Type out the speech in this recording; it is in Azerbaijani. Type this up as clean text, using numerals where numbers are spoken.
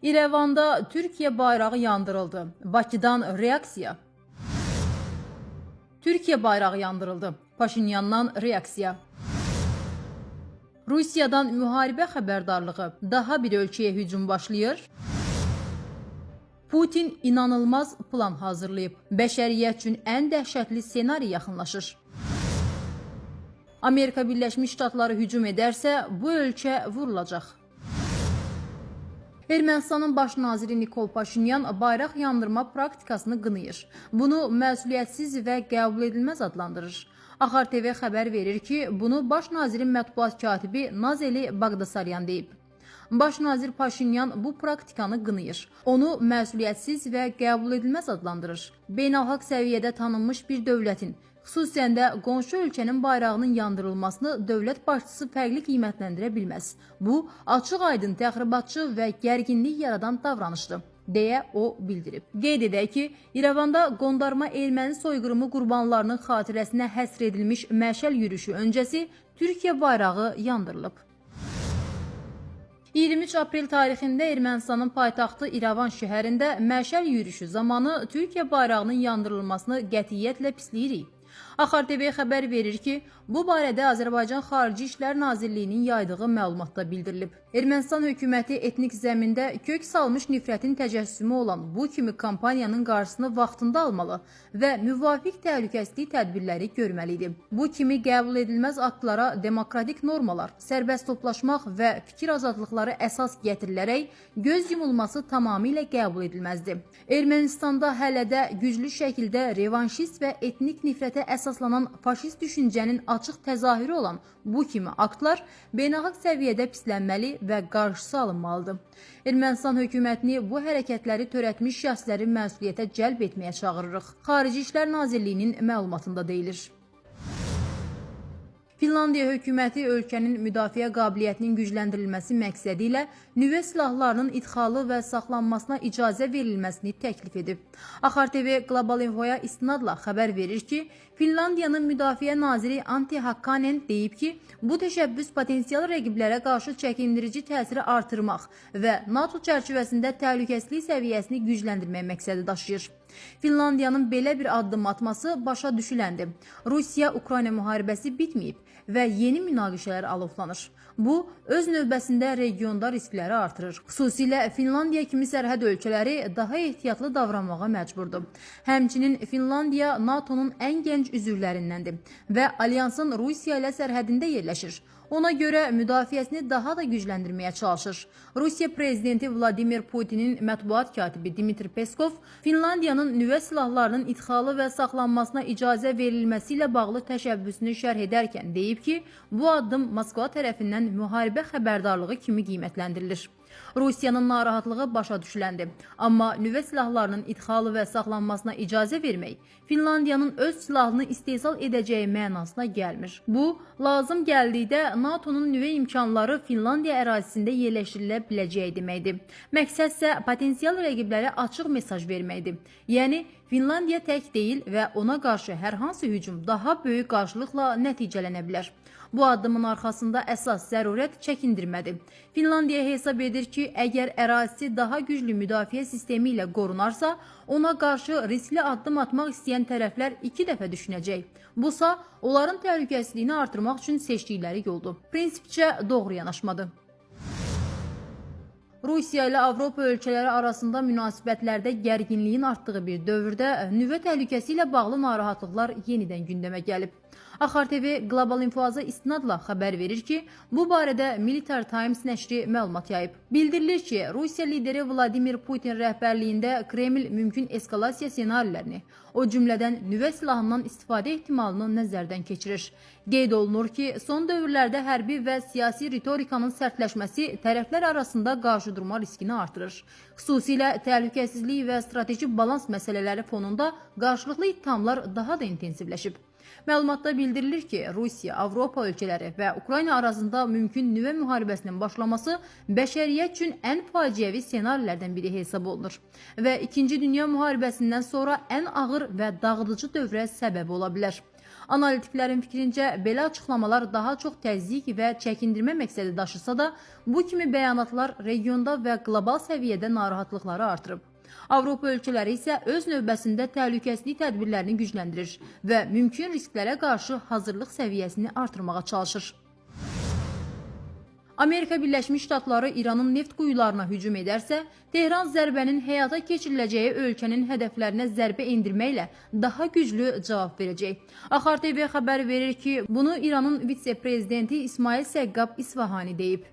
İrəvanda Türkiyə bayrağı yandırıldı. Bakıdan reaksiya. Türkiyə bayrağı yandırıldı. Paşinyandan reaksiya. Rusiyadan müharibə xəbərdarlığı. Daha bir ölkəyə hücum başlayır. Putin inanılmaz plan hazırlayıb. Bəşəriyyət üçün ən dəhşətli senari yaxınlaşır. Amerika Birləşmiş Ştatları hücum edərsə, bu ölkə vurulacaq. Ermənistanın baş naziri Nikol Paşinyan bayraq yandırma praktikasını qınayır. Bunu məsuliyyətsiz və qəbul edilməz adlandırır. Axar TV xəbər verir ki, bunu baş nazirin mətbuat katibi Nazeli Baqdasaryan deyib. Baş nazir Paşinyan bu praktikanı qınayır. Onu məsuliyyətsiz və qəbul edilməz adlandırır. Beynəlxalq səviyyədə tanınmış bir dövlətin, xüsusən də qonşu ölkənin bayrağının yandırılmasını dövlət başçısı fərqli qiymətləndirə bilməz. Bu, açıq-aydın təxribatçı və gərginlik yaradan davranışdır, deyə o bildirib. Qeyd edək ki, İrəvanda qondarma erməni soyqırımı qurbanlarının xatirəsinə həsr edilmiş məşəl yürüyüşü öncəsi Türkiyə bayrağı yandırılıb. 23 aprel tarixində Ermənistanın paytaxtı İrəvan şəhərində məşəl yürüyüşü zamanı Türkiyə bayrağının yandırılmasını qətiyyətlə pisləyirik. Axar TV xəbər verir ki, bu barədə Azərbaycan Xarici İşlər Nazirliyinin yaydığı məlumatda bildirilib. Ermənistan hökuməti etnik zəmində kök salmış nifrətin təcəssümü olan bu kimi kampaniyanın qarşısını vaxtında almalı və müvafiq təhlükəsizlik tədbirləri görməlidir. Bu kimi qəbul edilməz aktlara demokratik normalar, sərbəst toplaşmaq və fikir azadlıqları əsas gətirilərək göz yumulması tamamilə qəbul edilməzdir. Ermənistanda hələ də güclü şəkildə revanşist və etnik nifrətə əsaslanan faşist düşüncənin açıq təzahürü olan bu kimi aktlar beynəlxalq səviyyədə pislənməli və qarşısı alınmalıdır. Ermənistan hökumətini bu hərəkətləri törətmiş şəxsləri məsuliyyətə cəlb etməyə çağırırıq. Xarici İşlər Nazirliyinin məlumatında deyilir. Finlandiya hökuməti ölkənin müdafiə qabiliyyətinin gücləndirilməsi məqsədi ilə nüvə silahlarının idxalı və saxlanmasına icazə verilməsini təklif edib. Axar TV Global Infoya istinadla xəbər verir ki, Finlandiyanın müdafiə naziri Antti Hakkanen deyib ki, bu təşəbbüs potensial rəqiblərə qarşı çəkindirici təsiri artırmaq və NATO çərçivəsində təhlükəsizlik səviyyəsini gücləndirmək məqsədi daşıyır. Finlandiyanın belə bir addım atması başa düşüləndir. Rusiya-Ukrayna müharibəsi bitməyib və yeni münaqişələr alovlanır. Bu, öz növbəsində regionda riskləri artırır. Xüsusilə Finlandiya kimi sərhəd ölkələri daha ehtiyatlı davranmağa məcburdur. Həmçinin Finlandiya NATO'nun ən gənc üzvlərindəndir və alyansın Rusiya ilə sərhədində yerləşir. Ona görə müdafiəsini daha da gücləndirməyə çalışır. Rusiya prezidenti Vladimir Putinin mətbuat katibi Dmitri Peskov, Finlandiyanın nüvə silahlarının idxalı və saxlanmasına icazə verilməsi ilə bağlı təşəbbüsünü şərh edərkən deyib ki, bu addım Moskva tərəfindən müharibə xəbərdarlığı kimi qiymətləndirilir. Rusiyanın narahatlığı başa düşüləndir. Amma nüvə silahlarının idxalı və saxlanmasına icazə vermək Finlandiyanın öz silahını istehsal edəcəyi mənasına gəlmir. Bu, lazım gəldikdə NATO'nun nüvə imkanları Finlandiya ərazisində yerləşdirilə biləcəyi deməkdir. Məqsəd isə potensial rəqiblərə açıq mesaj verməkdir. Yəni, Finlandiya tək deyil və ona qarşı hər hansı hücum daha böyük qarşılıqla nəticələnə bilər. Bu addımın arxasında əsas zərurət çəkindirmədir. Finlandiya hesab edir ki, əgər ərazisi daha güclü müdafiə sistemi ilə qorunarsa, ona qarşı riskli addım atmaq istəyən tərəflər 2 dəfə düşünəcək. Busa, onların təhlükəsizliyini artırmaq üçün seçdikləri yoldur. Prinsipcə doğru yanaşmadır. Rusiya ilə Avropa ölkələri arasında münasibətlərdə gərginliyin artdığı bir dövrdə nüvə təhlükəsi ilə bağlı narahatlıqlar yenidən gündəmə gəlib. Axar TV Global Infoza istinadla xəbər verir ki, bu barədə Military Times nəşri məlumat yayıb. Bildirilir ki, Rusiya lideri Vladimir Putin rəhbərliyində Kreml mümkün eskalasiya senarilərini, o cümlədən nüvə silahından istifadə ehtimalını nəzərdən keçirir. Qeyd olunur ki, son dövrlərdə hərbi və siyasi ritorikanın sərtləşməsi tərəflər arasında qarşıdurma riskini artırır. Xüsusilə təhlükəsizlik və strateji balans məsələləri fonunda qarşılıqlı ittihamlar daha da intensivləşib. Məlumatda bildirilir ki, Rusiya, Avropa ölkələri və Ukrayna arasında mümkün nüvə müharibəsinin başlaması bəşəriyyət üçün ən faciəvi senarilərdən biri hesab olunur və 2-ci Dünya müharibəsindən sonra ən ağır və dağıdıcı dövrə səbəb ola bilər. Analitiklərin fikrincə, belə açıqlamalar daha çox təzyiq və çəkindirmə məqsədi daşısa da, bu kimi bəyanatlar regionda və qlobal səviyyədə narahatlıqları artırıb. Avropa ölkələri isə öz növbəsində təhlükəsizlik tədbirlərini gücləndirir və mümkün risklərə qarşı hazırlıq səviyyəsini artırmağa çalışır. Amerika Birləşmiş Ştatları İranın neft quyularına hücum edərsə, Tehran zərbənin həyata keçiriləcəyi ölkənin hədəflərinə zərbə endirməklə daha güclü cavab verəcək. Axar TV xəbər verir ki, bunu İranın vitse-prezidenti İsmail Səqqab İsfahani deyib.